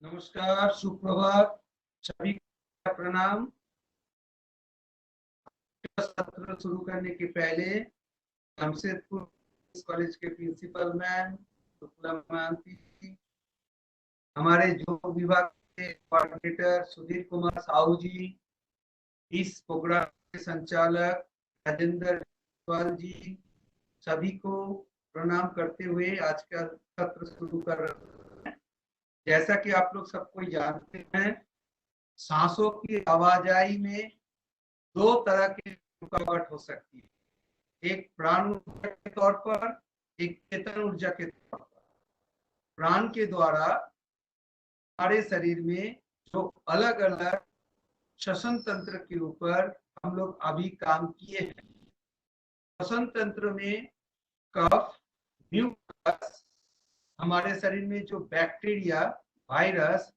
नमस्कार, सुप्रभात, सभी का प्रणाम। सत्र शुरू करने के पहले जमशेदपुर कॉलेज के प्रिंसिपल मैम शुक्ला महांती, हमारे योग विभाग के कोऑर्डिनेटर सुधीर कुमार साहू जी, इस प्रोग्राम के संचालक राजेंद्र जायसवाल जी, सभी को प्रणाम करते हुए आज का सत्र शुरू कर रहे हैं। जैसा कि आप लोग सबको जानते हैं, सांसों की आवाजाही में दो तरह की रुकावट हो सकती है, एक प्राण ऊर्जा के तौर पर, एक चेतन ऊर्जा के तौर पर। प्राण के द्वारा हमारे शरीर में जो अलग अलग श्वसन तंत्र के ऊपर हम लोग अभी काम किए हैं। श्वसन तंत्र में कफ, म्यूकस, हमारे शरीर में जो बैक्टीरिया, वायरस,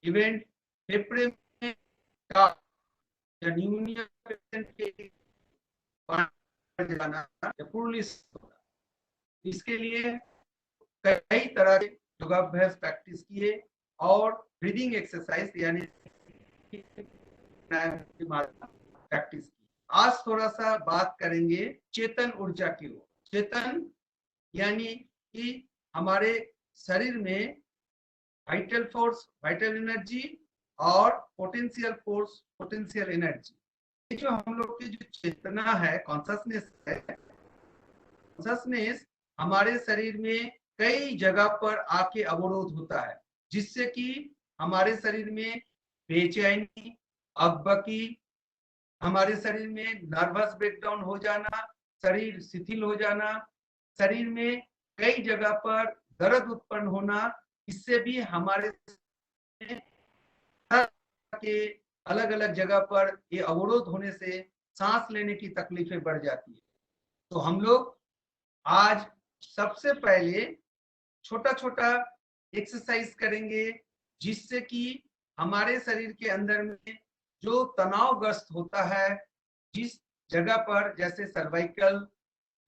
इवेंट फेफड़े में या न्यूमोनिया पेशेंट के जाना या इसके लिए कई तरह के योगाभ्यास प्रैक्टिस किए और ब्रीदिंग एक्सरसाइज यानी प्रैक्टिस की। आज थोड़ा सा बात करेंगे चेतन ऊर्जा की ओर। चेतन यानी कि हमारे शरीर में वाइटल फोर्स, वाइटल एनर्जी और पोटेंशियल फोर्स, पोटेंशियल एनर्जी। जो हम लोग की जो चेतना है, कॉन्शसनेस है, कॉन्शसनेस हमारे शरीर में कई जगह पर आके अवरोध होता है, जिससे कि हमारे शरीर में बेचैनी, अकबकी, हमारे शरीर में नर्वस ब्रेकडाउन हो जाना, शरीर शिथिल हो जाना, शरीर में कई जगह पर दर्द उत्पन्न होना, इससे भी हमारे के अलग अलग जगह पर ये अवरोध होने से सांस लेने की तकलीफें बढ़ जाती है। तो हम लोग आज सबसे पहले छोटा छोटा एक्सरसाइज करेंगे, जिससे कि हमारे शरीर के अंदर में जो तनावग्रस्त होता है, जिस जगह पर जैसे सर्वाइकल,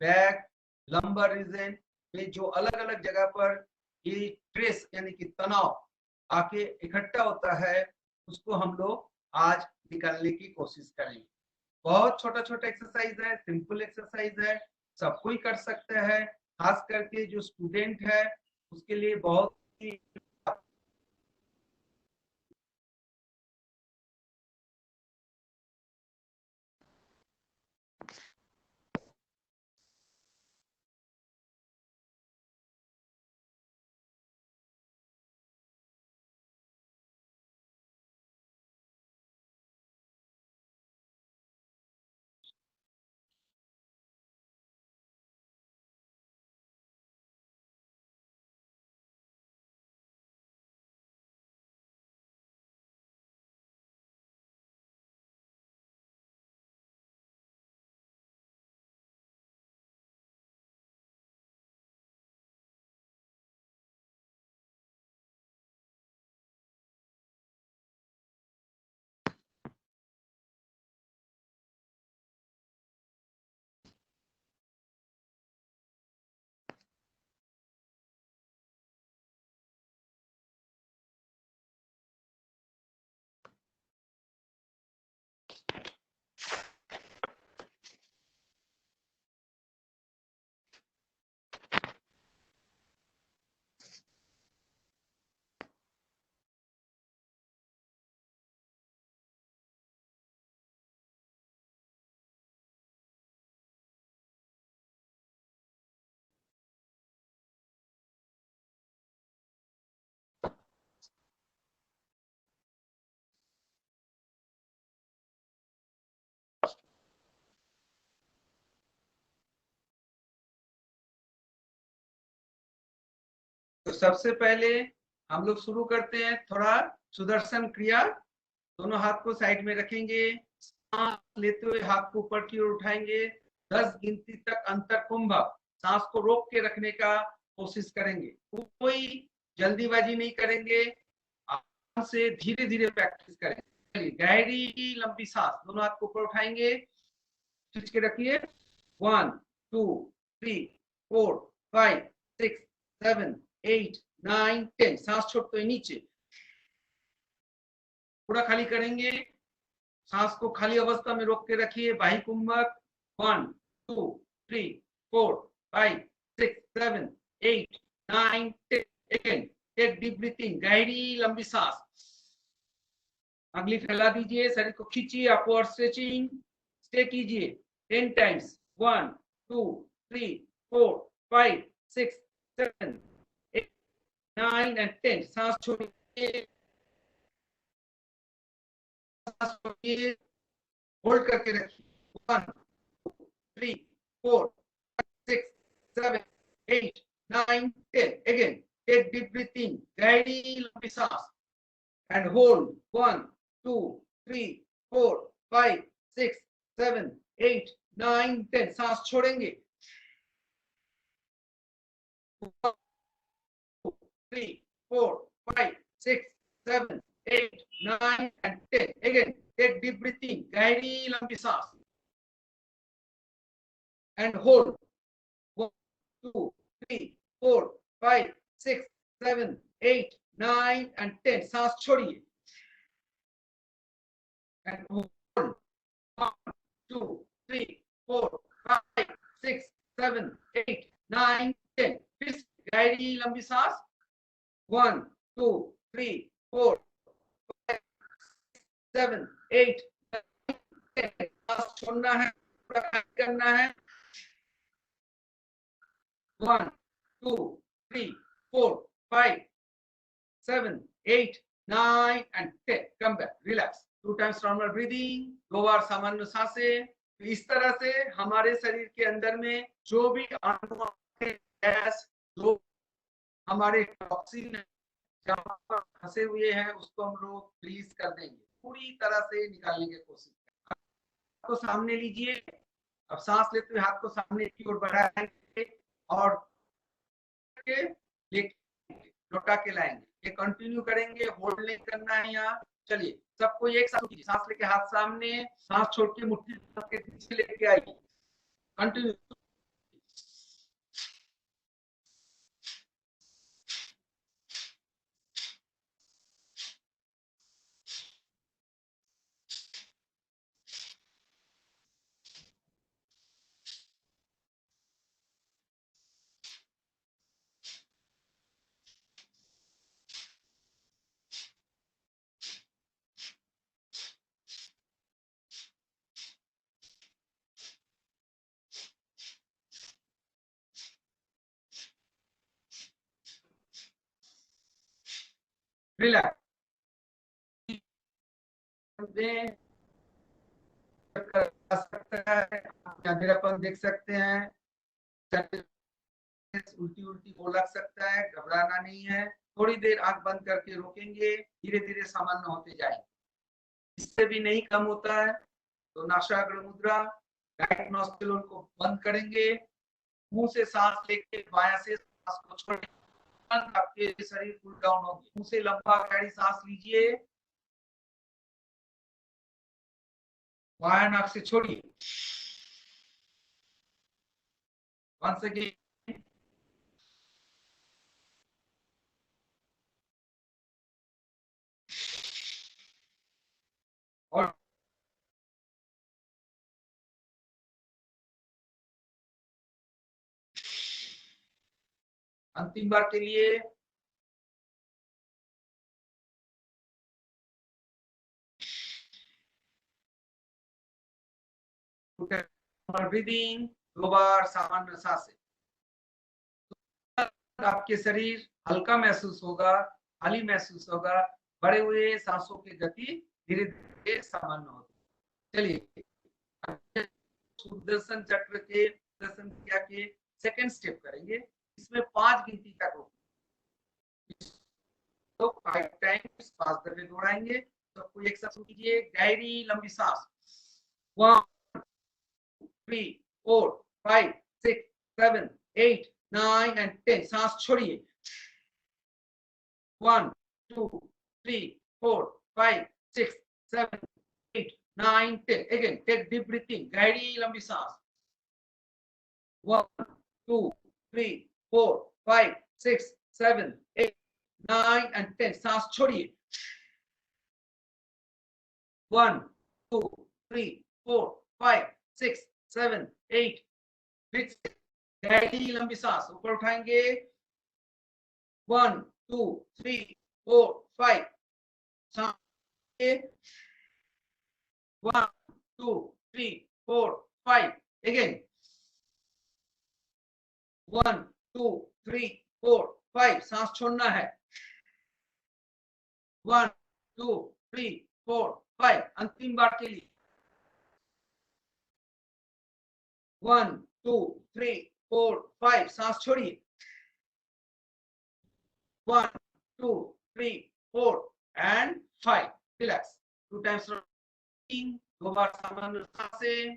बैक, लंबर रीजन में जो अलग अलग जगह पर ये स्ट्रेस यानी कि तनाव आके इकट्ठा होता है, उसको हम लोग आज निकालने की कोशिश करेंगे। बहुत छोटा छोटा एक्सरसाइज है, सिंपल एक्सरसाइज है, सब कोई कर सकता है। खास करके जो स्टूडेंट है उसके लिए बहुत ही तो सबसे पहले हम लोग शुरू करते हैं थोड़ा सुदर्शन क्रिया। दोनों हाथ को साइड में रखेंगे, सांस लेते हुए हाथ को ऊपर की ओर उठाएंगे, 10 गिनती तक अंतर कुंभ सांस को रोक के रखने का कोशिश करेंगे। कोई जल्दीबाजी नहीं करेंगे, आराम से धीरे धीरे प्रैक्टिस करेंगे। गहरी लंबी सांस, दोनों हाथ को ऊपर उठाएंगे, खींच के रखिए। 1 2 3 4 5 6 7 8 9 10। सांस छोड़ते हुए नीचे, पूरा खाली करेंगे। सांस को खाली अवस्था में रोक के रखिए। बाही कुंभक 1 2 3 4 5 6 7 8 9 10 अगेन टेक डीप ब्रीथिंग, गहरी लंबी सांस। अगली फैला दीजिए, शरीर को खींचिए, अपवर्ड स्ट्रेचिंग, स्टे कीजिए 10 टाइम्स। 1 2 3 4 5 6 7 8 9 एंड 10। सांस छोड़िए, सांस छोड़िए, होल्ड करके रखिए। 1 2 3 4 5 6 7 8 9 10 अगेन टेक डीप ब्रीथिंग, गहरी लंबी सांस and hold 1 2 3 4 5 6 7 8 9 10। सांस छोड़ेंगे 1 2 3 4 5 6 7 8 9 and 10 again take deep breathing, गहरी लंबी सांस and hold 1 2 3 4 5 6 7 8 9 and 10। सांस छोड़िए and hold 1 2 3 4 5 6 7 8 9 10। फिर गहरी लंबी सांस 1 2 3 4 5 7 8 9 10। सांस छोड़ना है, करना है। 1 2 3 4 5 7 8 9 and 10। come back, relax, 2 times normal breathing, 2 बार सामान्य सांसें। तो इस तरह से हमारे शरीर के अंदर में जो भी अणु गैस, जो हमारे टॉक्सिन जहां पर फंसे हुए हैं, उसको हम लोग रिलीज कर देंगे, पूरी तरह से निकालने की कोशिश करें। हाथ को सामने लीजिए, अब सांस लेते हुए हाथ को सामने की ओर बढ़ाएंगे और लौटा के लाएंगे। ये कंटिन्यू करेंगे, होल्ड नहीं करना है यहाँ। चलिए सबको एक साथ कीजिए, सांस लेके हाथ सामने, सांस छोड़ के मुट्ठी के पीछे लेके आइए, कंटिन्यू। रिलैक्स अधेरापन देख सकते हैं, उल्टी उल्टी हो लग सकता है, घबराना नहीं है। थोड़ी देर आंख बंद करके रोकेंगे, धीरे धीरे सामान्य होते जाएंगे। इससे भी नहीं कम होता है तो नासाग्र मुद्रा, राइट नॉस्ट्रिल को बंद करेंगे, मुंह से सांस लेके बायां से सांस को छोड़ेंगे, आपके शरीर कूल डाउन होगी। मुंह से लंबा गहरी सांस लीजिए, बायां नाक से छोड़िए। वंस अगेन, और अंतिम बार के लिए ब्रीदिंग, 2 बार सामान्य सांसें। आपके शरीर हल्का महसूस होगा, खाली महसूस होगा, बढ़े हुए सांसों की गति धीरे धीरे सामान्य होती। चलिए सुदर्शन चक्र के दर्शन क्रिया के सेकंड स्टेप करेंगे। इसमें 5 गिनती तक होगी, तो 5 टाइम्स 5 दफे दोहराएंगे। सबको एक साथ कीजिए, गहरी लंबी सांस। 1 3 4 5 6 7 8 9 and 10। सांस छोड़िए। 1 2 3 4 5 6 7 8 9 10 again take deep breathing, गहरी लंबी सांस। 1 2 3 4 5 6 7 8 9 and 10। सांस छोड़िए। 1 2 3 4 5 6 7 8 फिर से गहरी लंबी सांस ऊपर उठाएंगे 1 2 3 4 5 सांस 1 2 3 4 5 again 1 2 3 4 5 सांस छोड़ना है 1 2 3 4 5 अंतिम बार के लिए 1 2 3 4 5 सांस छोड़िए 1 2 3 4 and 5 रिलैक्स 2 टाइम्स 2 बार सामान्य सांसें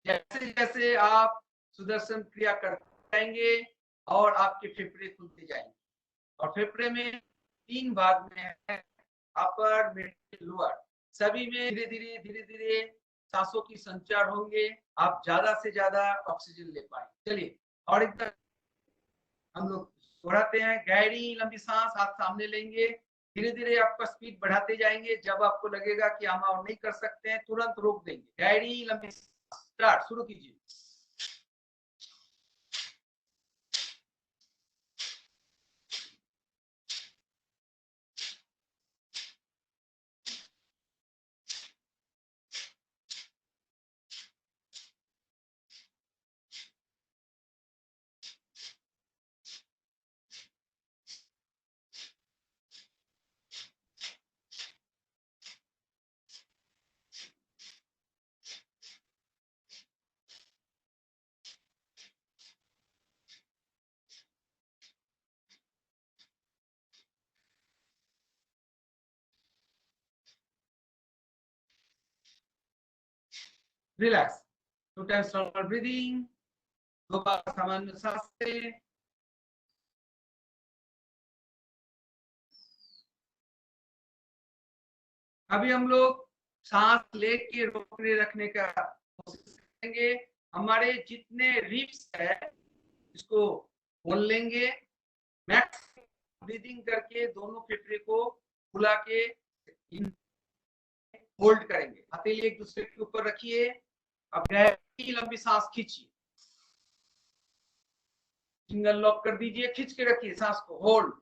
जैसे जैसे आप सुदर्शन क्रिया करते जाएंगे और आपके फेफड़े खुलते जाएंगे और फेफड़े में 3 भाग में है अपर मिडिल लोअर सभी में धीरे धीरे सांसों की संचार होंगे आप ज्यादा से ज्यादा ऑक्सीजन ले पाएंगे चलिए और एक बार हम लोग दोहराते हैं गहरी लंबी सांस हाथ सामने लेंगे धीरे धीरे आपका स्पीड बढ़ाते जाएंगे जब आपको लगेगा कि हम और नहीं कर सकते हैं तुरंत रोक देंगे गहरी लंबी स्टार्ट शुरू कीजिए रिलैक्स 2 टाइम्स नॉर्मल ब्रीदिंग 2 बार सामान्य सांस से अभी हम लोग सांस लेके रोकने रखने का कोशिश करेंगे हमारे जितने रिब्स है इसको खोल लेंगे मैक्स ब्रीदिंग करके दोनों फेफड़े को फुला के होल्ड करेंगे हथेली एक दूसरे के ऊपर रखिए अब गहरी लंबी सांस खींचिए सिंगल लॉक कर दीजिए खींच के रखिए सांस को होल्ड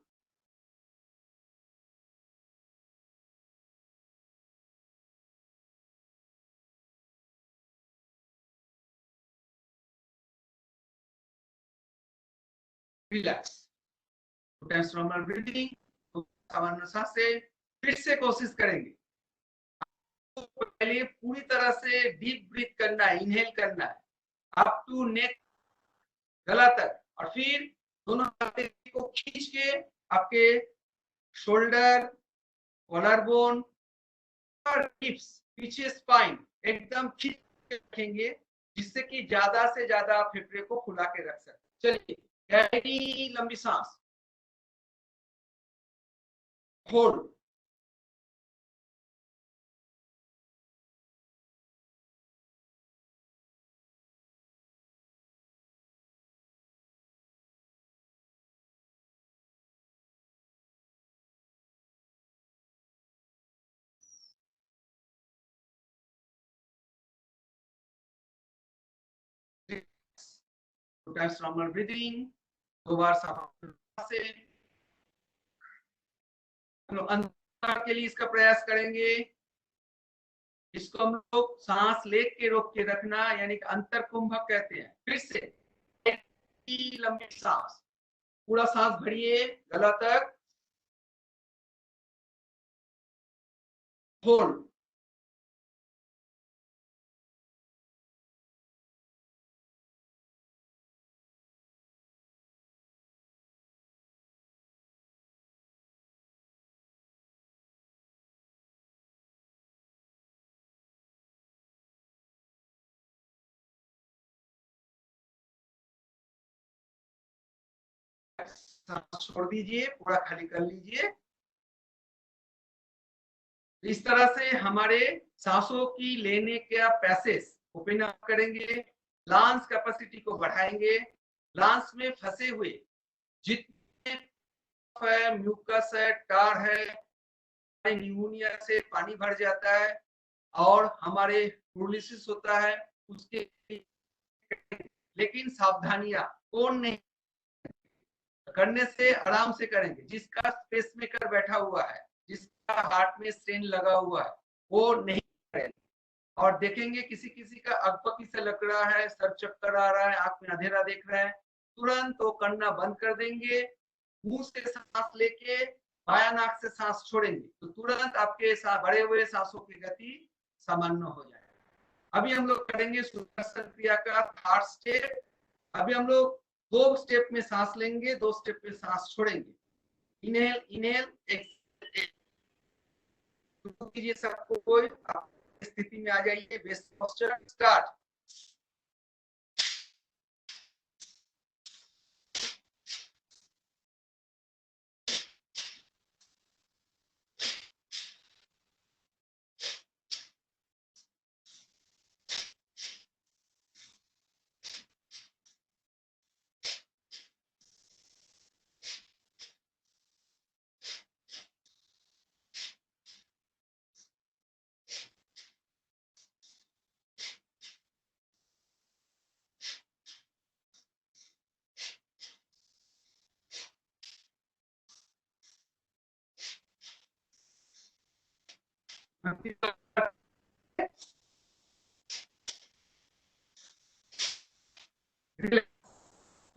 रिलैक्स नॉर्मल ब्रीदिंग सामान्य सांस से फिर से कोशिश करेंगे पहले पूरी तरह से डीप ब्रीथ करना है इनहेल करना है अप टू नेक गला तक और फिर दोनों हाथों को खींच के आपके शोल्डर कॉलर बोन और हिप्स पीछे स्पाइन एकदम खींच के रखेंगे जिससे कि ज्यादा से ज्यादा फेफड़े को खुला के रख सके चलिए गहरी लंबी सांस होल्ड नॉर्मल ब्रीदिंग 2 बार सांस से हम लोग अंदर के लिए इसका प्रयास करेंगे इसको हम लोग सांस लेके रोक के रखना यानी कि अंतर कुंभक कहते हैं फिर से लंबी सांस पूरा सांस भरिए गला तक होल्ड सांस छोड़ दीजिए पूरा खाली कर लीजिए इस तरह से हमारे सांसों की लेने का पैसेज ओपन अप करेंगे लंग्स कैपेसिटी को बढ़ाएंगे लंग्स में फंसे हुए जितने है म्यूकस है टार है न्यूमोनिया से पानी भर जाता है और हमारे प्रोलिसिस होता है उसके। लेकिन सावधानियां कौन नहीं करने से आराम से करेंगे। जिसका स्पेस मेकर बैठा हुआ है, जिसका हार्ट में स्टेन लगा हुआ है, वो नहीं करेंगे। और देखेंगे किसी किसी का अकबकी से लग रहा है, सर चक्कर आ रहा है, आंख में अंधेरा देख रहा है, तुरंत वो करना बंद कर देंगे। मुंह से सांस लेके बाया नाक से सांस छोड़ेंगे तो तुरंत आपके बढ़े हुए सांसों की गति सामान्य हो जाएगी। अभी हम लोग करेंगे सुदर्शन क्रिया का 3rd स्टेप। अभी हम लोग 2 स्टेप में सांस लेंगे, 2 स्टेप में सांस छोड़ेंगे। इनहेल इनहेल एक्सहेल कीजिए। सबको कोई स्थिति में आ जाइए। Best posture start.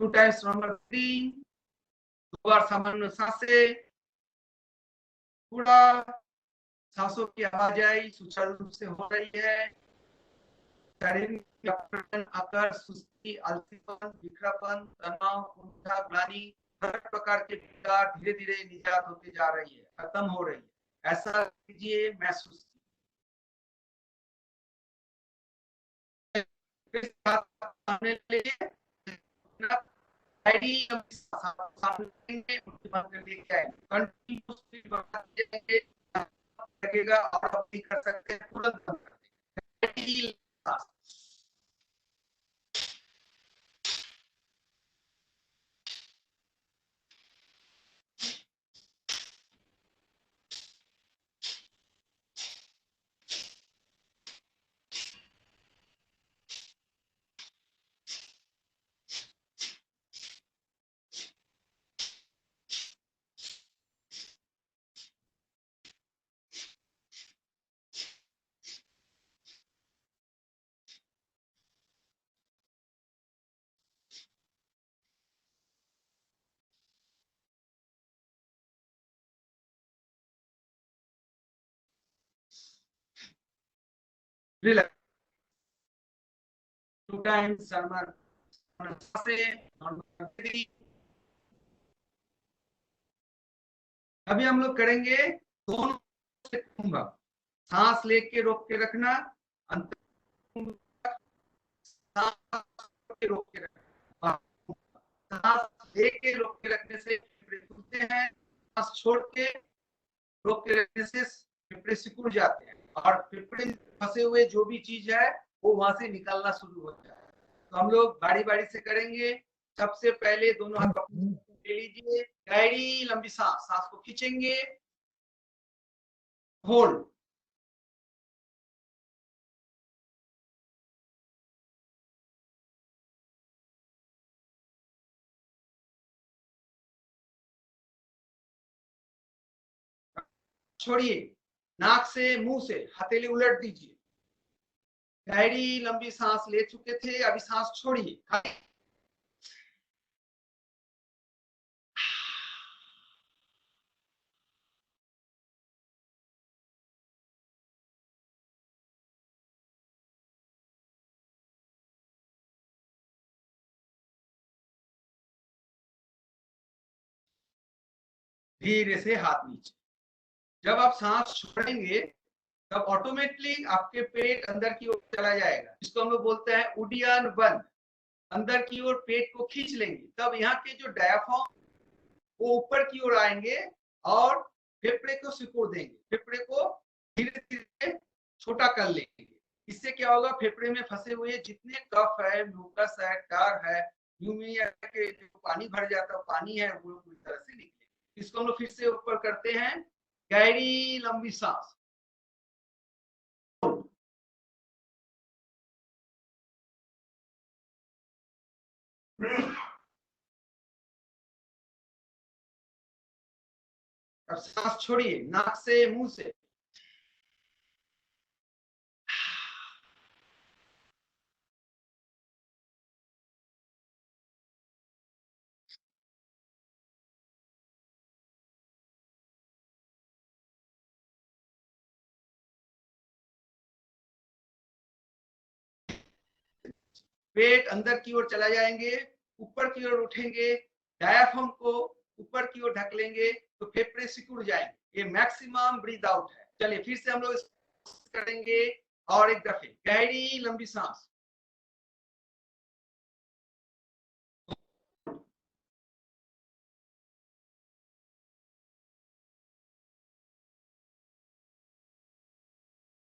Two times number 3। 2 बार सामान्य सांसें। थोड़ा सांसों की आवाज आई सुचारू रूप से हो रही है। शारीरिक आकर सुस्ती, आलसीपन, बिखरापन, तनाव, कुंठा, ग्लानि, हर प्रकार के विकार धीरे धीरे निजात होती जा रही है, खत्म हो रही है। ऐसा कीजिए, महसूस लगेगा और आप भी कर सकते हैं। तुरंत रिलैक्स। 2 times अभी हम लोग करेंगे दोनों कुंभक। सांस लेके रोक के रखना, सांस के रोक के रखना। सांस लेके रोक के रखने से फेफड़े खुलते हैं, सांस छोड़ के रोक के रखने से फेफड़े सिकुड़ जाते हैं और फेफड़े में फंसे हुए जो भी चीज है वो वहां से निकलना शुरू हो जाता है। तो हम लोग बारी बारी से करेंगे। सबसे पहले दोनों हाथ ले लीजिए, गहरी लंबी सांस, सांस को खींचेंगे, होल्ड, छोड़िए, नाक से मुंह से हथेली उलट दीजिए। गहरी लंबी सांस ले चुके थे, अभी सांस छोड़िए। धीरे से हाथ नीचे। जब आप सांस छोड़ेंगे तब ऑटोमेटिकली आपके पेट अंदर की ओर चला जाएगा, जिसको हम लोग बोलते हैं उड्डयन बंद। अंदर की ओर पेट को खींच लेंगे, तब यहाँ के जो डायाफ्राम वो ऊपर की ओर आएंगे और फेफड़े को सिकुड़ देंगे, फेफड़े को धीरे धीरे छोटा कर लेंगे। इससे क्या होगा, फेफड़े में फंसे हुए जितने कफ है, म्यूकस है, टार है, न्यूमोनिया के पानी भर जाता पानी है, वो पूरी तरह से निकले। इसको हम लोग फिर से ऊपर करते हैं। गहरी लंबी सांस। अब सांस छोड़िए नाक से मुंह से। पेट अंदर की ओर चला जाएंगे, ऊपर की ओर उठेंगे, डायाफ्राम को ऊपर की ओर ढक लेंगे तो फेफड़े सिकुड़ जाएंगे। ये मैक्सिमम ब्रीथ आउट है। चलिए फिर से हम लोग करेंगे और एक दफे गहरी लंबी सांस।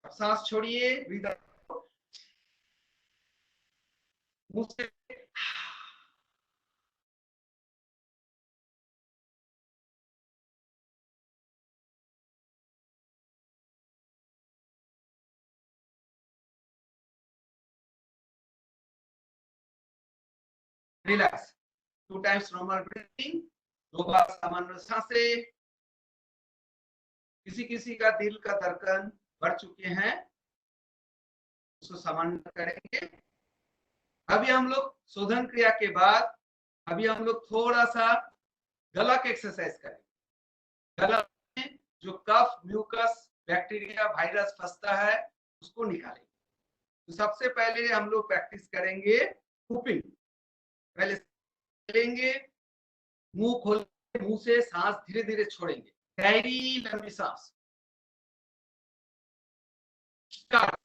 सांस छोड़िए, ब्रीथ आउट मुंह से। रिलैक्स। 2 टाइम्स नॉर्मल ब्रीथिंग, 2 बार सामान्य सांसें। किसी किसी का दिल का धड़कन बढ़ चुके हैं, उसको सामान्य करेंगे। अभी हम लोग शोधन क्रिया के बाद अभी हम लोग थोड़ा सा गला की एक्सरसाइज करेंगे। गला में जो कफ, म्यूकस, बैक्टीरिया, वायरस फंसता है उसको निकालेंगे। तो सबसे पहले हम लोग प्रैक्टिस करेंगे हुपिंग। पहले लेंगे, मुंह खोल, मुंह से सांस धीरे धीरे छोड़ेंगे, गहरी लंबी सांस। स्टार्ट।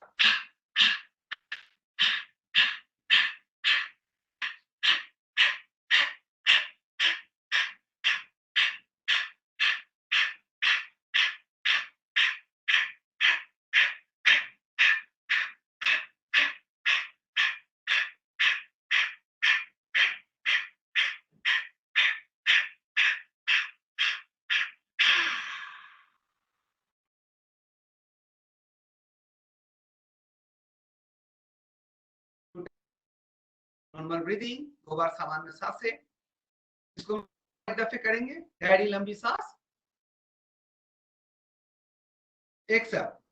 नॉर्मल ब्रीदिंग, 2 बार सामान्य सांसें। इसको एक दफे करेंगे, गहरी लंबी सांस। एक साथ।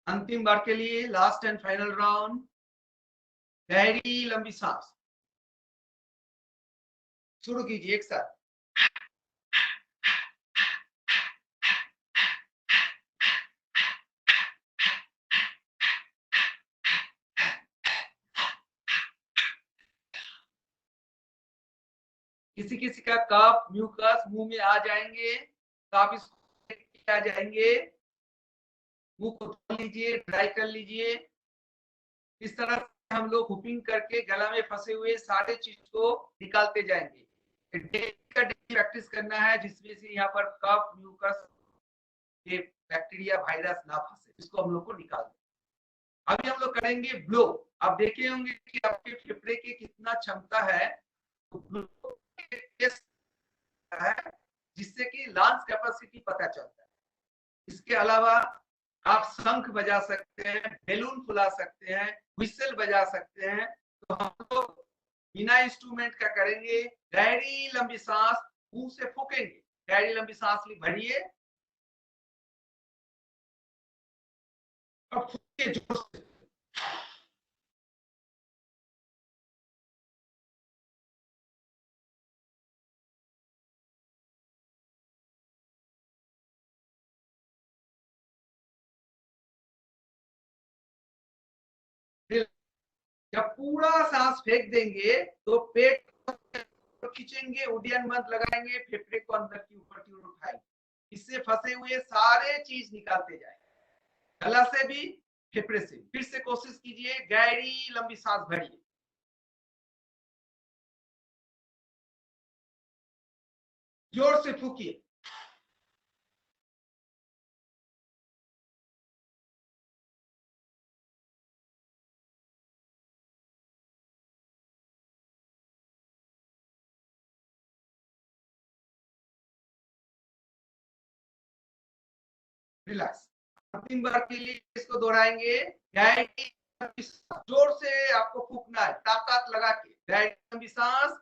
अंतिम बार के लिए लास्ट एंड फाइनल राउंड, गहरी लंबी सांस। शुरू कीजिए एक साथ। किसी किसी का कफ, म्यूकस मुंह में आ जाएंगे तो आप इसको आ जाएंगे, मुंह को धो लीजिए, ड्राई कर लीजिए। इस तरह से हम लोग हुपिंग करके गला में फंसे हुए सारे चीज को निकालते जाएंगे। प्रैक्टिस करना है जिसमें से यहाँ पर कफ, म्यूकस, ये बैक्टीरिया, वायरस ना फंसे, इसको हम लोग को निकाल दें। अभी हम लोग करेंगे ब्लो। आप देखे होंगे कि आपके फेफड़े की कितना क्षमता है, तो ब्लो है जिससे कि लंग्स कैपेसिटी पता चलता है। इसके अलावा आप शंख बजा सकते हैं, बैलून फुला सकते हैं, व्हिसल बजा सकते हैं। तो हम लोग बिना इंस्ट्रूमेंट का करेंगे, गहरी लंबी सांस मुंह से फूकेंगे, गहरी लंबी सांस ली भरिए और फूकिए जोर से। जब पूरा सांस फेंक देंगे तो पेट खींचेंगे, उड्डयन मत लगाएंगे, फेफड़े को अंदर की ऊपर की ओर उठाएंगे। इससे फंसे हुए सारे चीज निकालते जाए, गला से भी फेफड़े से। फिर से कोशिश कीजिए, गहरी लंबी सांस भरिए, जोर से फूकिए, रिलैक्स। 3 बार के लिए इसको दोहराएंगे। गहरी जोर से आपको फूकना है, ताकत लगा के, गहरी लंबी सांस,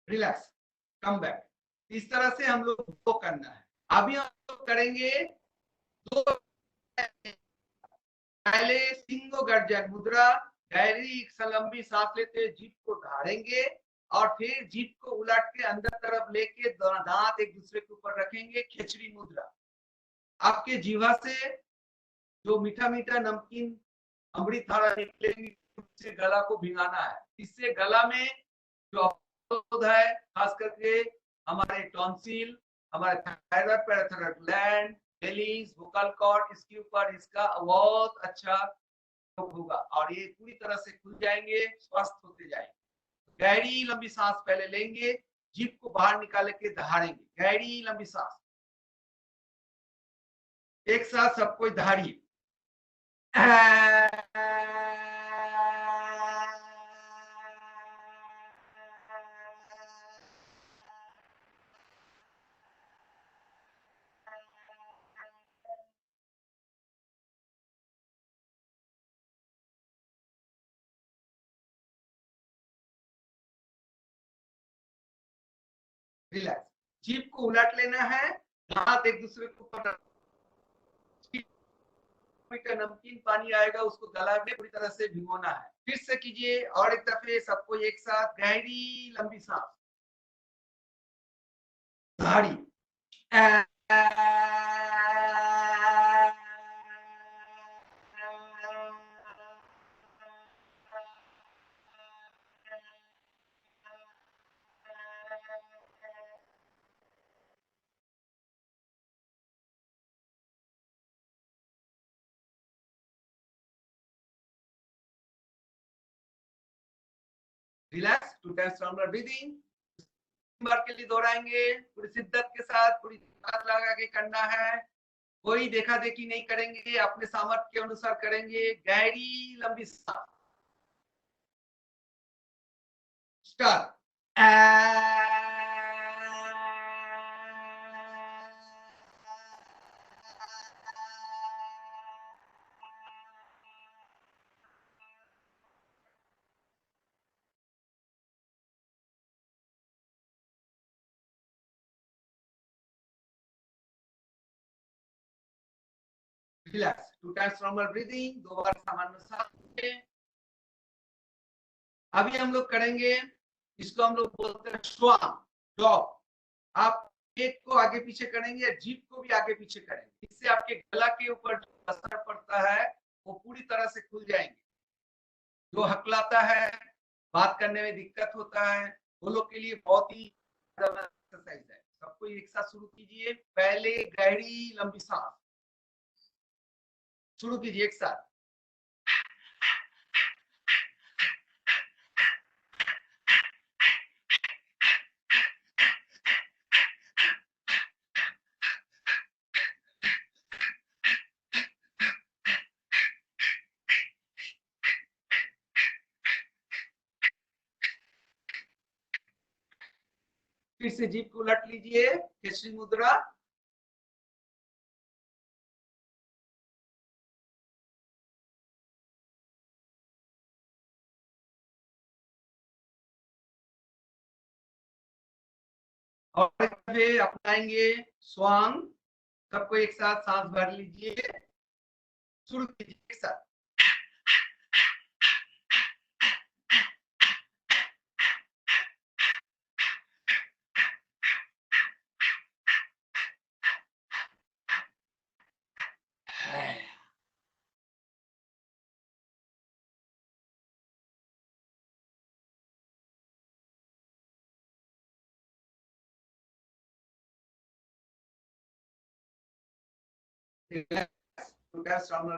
रिलैक्स, कम बैक। इस तरह से हम लोग को करना है। अभी हम लोग करेंगे दो, पहले सिंगो गर्जन मुद्रा, गहरी लंबी सांस लेते जीभ को ढारेंगे और फिर जीभ को उलट के अंदर तरफ लेके दांत एक दूसरे के ऊपर रखेंगे, खिचड़ी मुद्रा। आपके जीवा से जो मीठा मीठा नमकीन अमृत धारा निकलेगी, उससे गला को भिगाना है। इससे गला में जो अवरोध है, खास करके हमारे टॉन्सिल, हमारे thyroid parathyroid gland, helix, vocal cord, इसके ऊपर इसका बहुत अच्छा होगा और ये पूरी तरह से खुल जाएंगे, स्वस्थ होते जाएंगे। गहरी लंबी सांस पहले लेंगे, जीभ को बाहर निकाल के दहाड़ेंगे, गहरी लंबी सांस, एक साथ सब कोई दहाड़िए। रिलैक्स, जीभ को उलट लेना है, दांत एक दूसरे को ऊपर, का नमकीन पानी आएगा उसको गला में पूरी तरह से भिगोना है। फिर से कीजिए और एक दफे सबको एक साथ, गहरी लंबी सांस, झाड़ी, रिलैक्स, 2 टाइम्स राउंड ब्रीदिंग। बार के लिए दोहराएंगे, पूरी शिद्दत के साथ, पूरी ताकत लगा के करना है। कोई देखा देखी नहीं करेंगे, अपने सामर्थ्य के अनुसार करेंगे। गहरी लंबी सांस, start. Relax, 2 times normal breathing, 2 बार सामान्य सांस। अभी हम लोग करेंगे, इसको हम लोग बोलते हैं श्वान डॉग। आप पेट को आगे पीछे करेंगे, जीभ को भी आगे पीछे करेंगे। इससे आपके गला के ऊपर जो असर पड़ता है वो पूरी तरह से खुल जाएंगे। जो हकलाता है, बात करने में दिक्कत होता है, वो लोग के लिए बहुत ही एक्सरसाइज है। सबको एक साथ शुरू कीजिए। पहले गहरी लंबी सांस शुरू कीजिए एक साथ। फिर से जीभ को उलट लीजिए, केसरी मुद्रा। और अपनाएंगे स्वांग। सबको एक साथ सांस भर लीजिए, शुरू कीजिए एक साथ।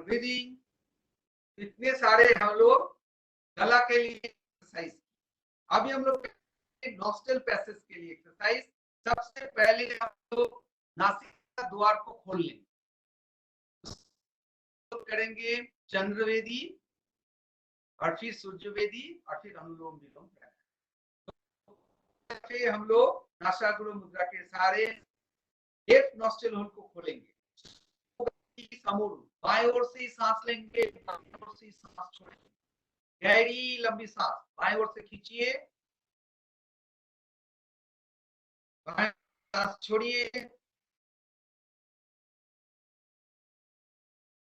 ब्रीदिंग। इतने सारे हम लोग गला के लिए एक्सरसाइज। अभी हम लोग नॉस्टल पैसेज के लिए एक्सरसाइज। सबसे पहले हम लोग नासिका द्वार को खोल लेंगे, करेंगे चंद्रवेदी और फिर सूर्यवेदी और फिर अनुलोम विलोम करेंगे। फिर हम लोग नासागुरु मुद्रा के सारे लेफ्ट नॉस्ट्रल होल को खोलेंगे। बाएं ओर से सांस लेंगे, बाएं ओर से सांस छोड़ेंगे। गहरी लंबी सांस बाएं ओर से खींचिए, बाएं सांस छोड़िए,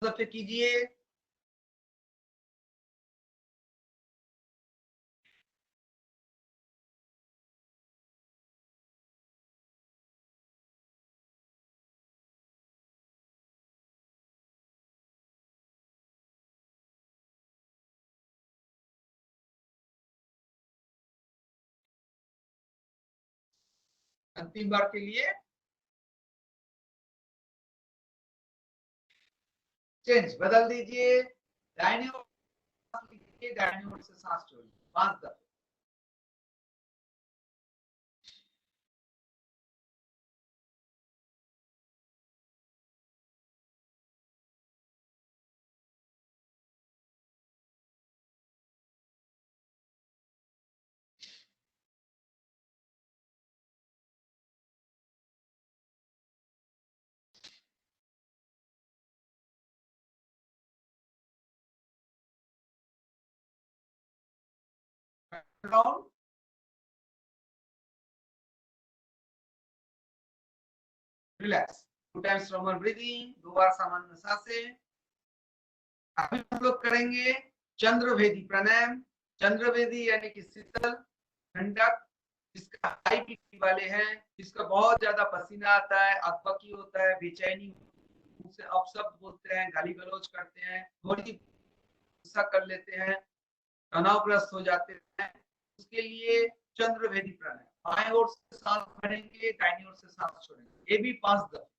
दफे कीजिए। अंतिम बार के लिए चेंज बदल दीजिए, दाहिने ओर दाहिने ओर से सांस छोड़िए 5 दफे। Round relax, 2 times normal breathing, 2 बार सामान्य सांसें। अभी हम लोग करेंगे चंद्रभेदी प्राणायाम। चंद्रभेदी यानी कि शीतल ठंडक, जिसका हाई बीपी वाले हैं, जिसका बहुत ज्यादा पसीना आता है, अकबकी होता है, बेचैनी से अपशब्द बोलते हैं, गाली गलौज करते हैं, थोड़ी गुस्सा कर लेते हैं, तनावग्रस्त हो जाते हैं, उसके लिए चंद्रभेदी प्राणायाम। बाएं ओर से सांस भरेंगे, दाहिनी ओर से सांस छोड़ेंगे, ये भी 5 दफे।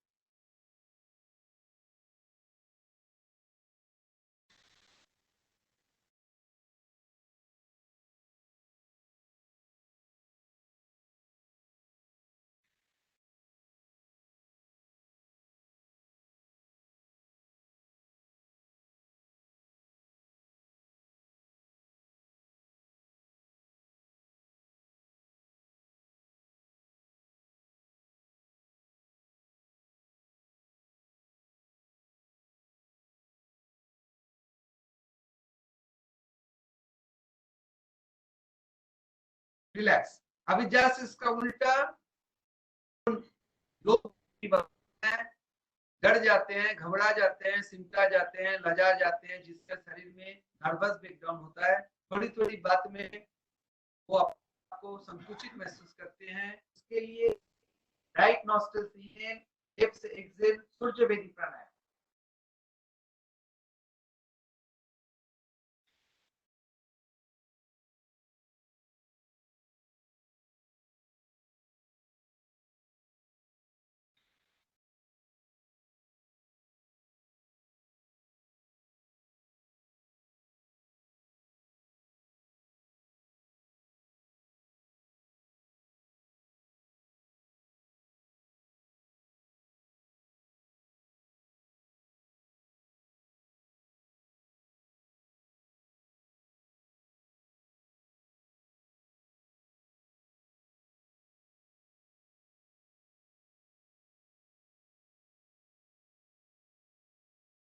रिलैक्स। अभी जस्ट इसका उल्टा, लोग डर जाते हैं, घबरा जाते हैं, सिमटा जाते हैं, लजा जाते हैं, जिससे शरीर में नर्वस ब्रेकडाउन होता है। थोड़ी थोड़ी बात में वो आपको संकुचित महसूस करते हैं। इसके लिए राइट नॉस्ट्रल से इनहेल, लेफ्ट से एक्सहेल, सूर्यवेदी प्राणायाम।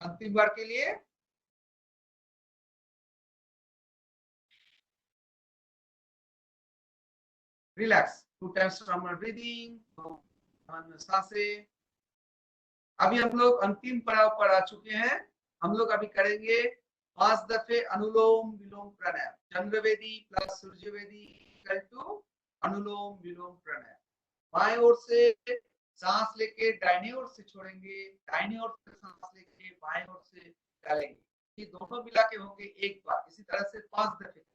अंतिम बार के लिए रिलैक्स, 2 टाइम्स नॉर्मल ब्रीदिंग, सांसें। अभी हम लोग अंतिम पड़ाव पर आ चुके हैं। हम लोग अभी करेंगे 5 दफे अनुलोम विलोम प्राणायाम। चंद्रवेदी प्लस सूर्यवेदी इक्वल टू अनुलोम विलोम प्राणायाम। बाएं ओर से सांस लेके दाहिनी ओर से छोड़ेंगे, दाहिनी ओर से सांस लेके बाएं ओर से डालेंगे। ये दोनों मिला के होंगे एक बार। इसी तरह से 5 दफे।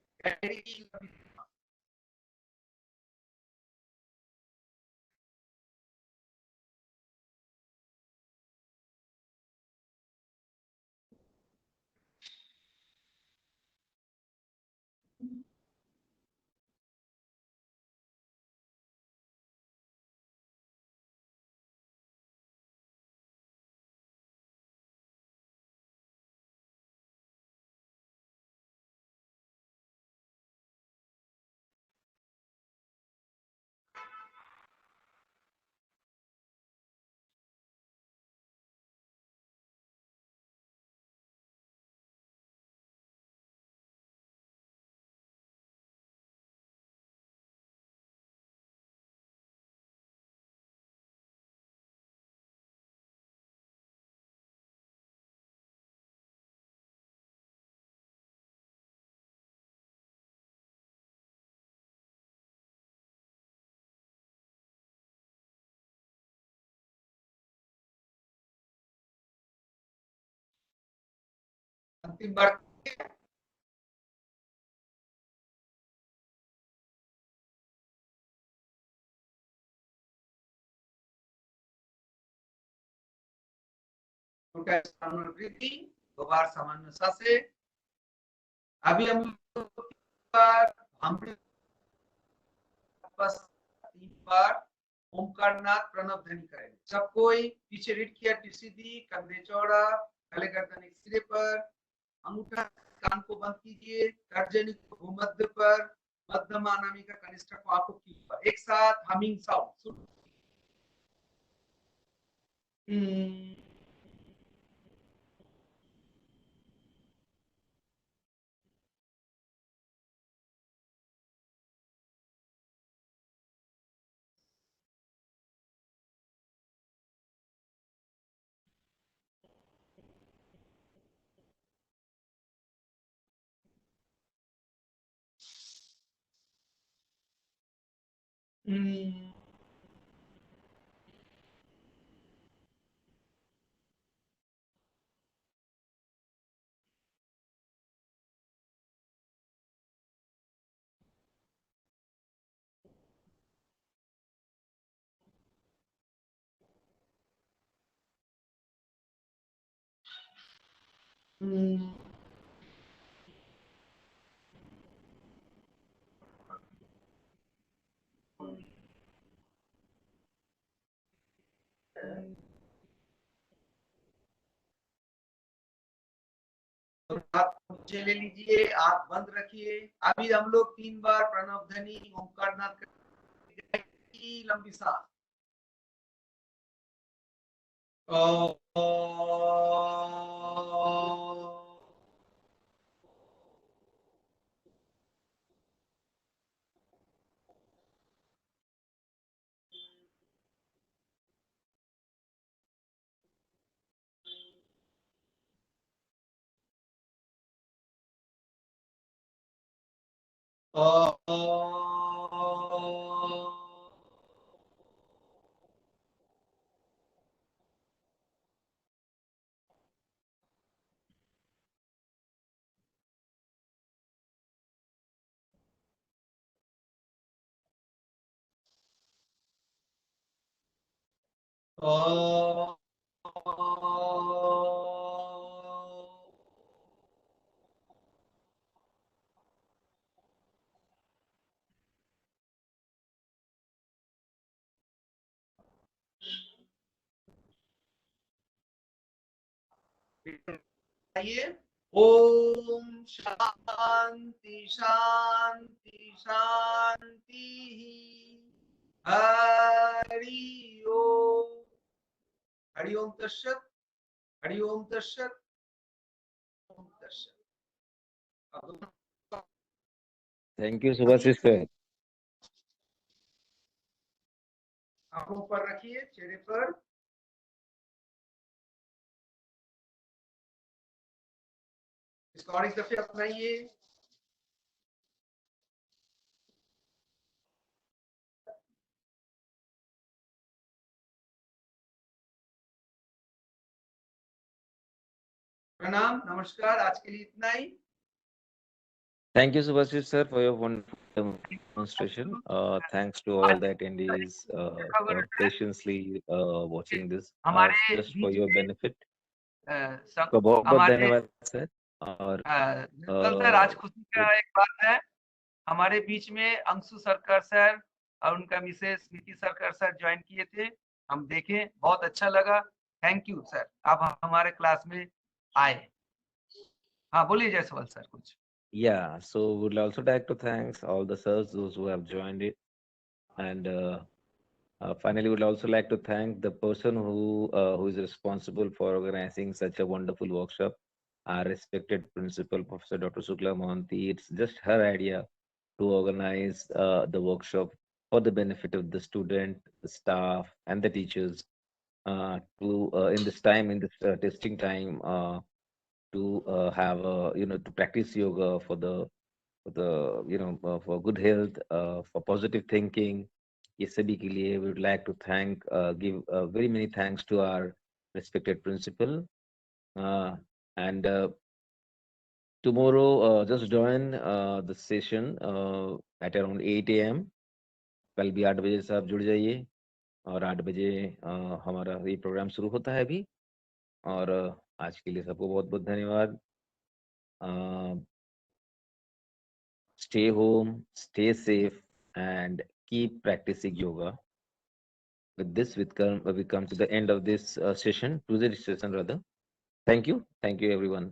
2-3 बार दो बार सामान्य सा से। अभी हम लोग बस 3 बार ओंकारनाथ प्रणव ध्वनि करेंगे। सब कोई पीछे रीड किया, सीधी, कंधे चौड़ा, गले गर्दन एक सिरे पर, अंगूठा कान को बंद कीजिए, तर्जनी को भूमध्य पर, मध्यम अनामिका कनिष्ठ को आंखों के ऊपर। एक साथ हमिंग साउंड। हाथ नीचे ले लीजिए, आंख बंद रखिए। अभी हम लोग 3 बार प्रणव ध्वनि ओंकारनाथ की लंबी सांस। ओम शांति शांति शांति। हरि ओम। हरि ओम तत्सत। हरि ओम तत्सत। ओम तत्सत। Thank you, Subhasis sir. आंखों पर रखिए, चेहरे पर। इसको और एक दफे अपनाइए। प्रणाम, नमस्कार, आज के लिए इतना ही। Thank you, Subhasis sir, for your wonderful demonstration. Thanks to all the attendees for patiently watching this. Just for your benefit. आपका बहुत-बहुत धन्यवाद सर। और सर, आज खुशी का एक बात है, हमारे बीच में अंशु सरकार सर और उनका मिसेस स्मृति सरकार सर ज्वाइन किए थे। हम देखें, बहुत अच्छा लगा। थैंक यू सर, आप हमारे क्लास में आए। हाँ, बोलिए जायसवाल सर कुछ। Yeah, so would also like to thanks all the sirs, those who have joined it, and finally would also like to thank the person who is responsible for organizing such a wonderful workshop, our respected principal, Professor Dr. Sukla Mohanty. It's just her idea to organize the workshop for the benefit of the student, the staff, and the teachers to in this time, in this testing time, to have to practice yoga for good health, for positive thinking. ये सभी के लिए we would like to give very many thanks to our respected principal and Tomorrow, just join the session at around 8 a.m. कल भी 8 बजे से आप जुड़ जाइए और 8 बजे हमारा ये प्रोग्राम शुरू होता है अभी। और आज के लिए सबको बहुत बहुत धन्यवाद। Stay home, stay safe, and keep practicing yoga. With this, we come to the end of this session, Tuesday session rather. Thank you everyone.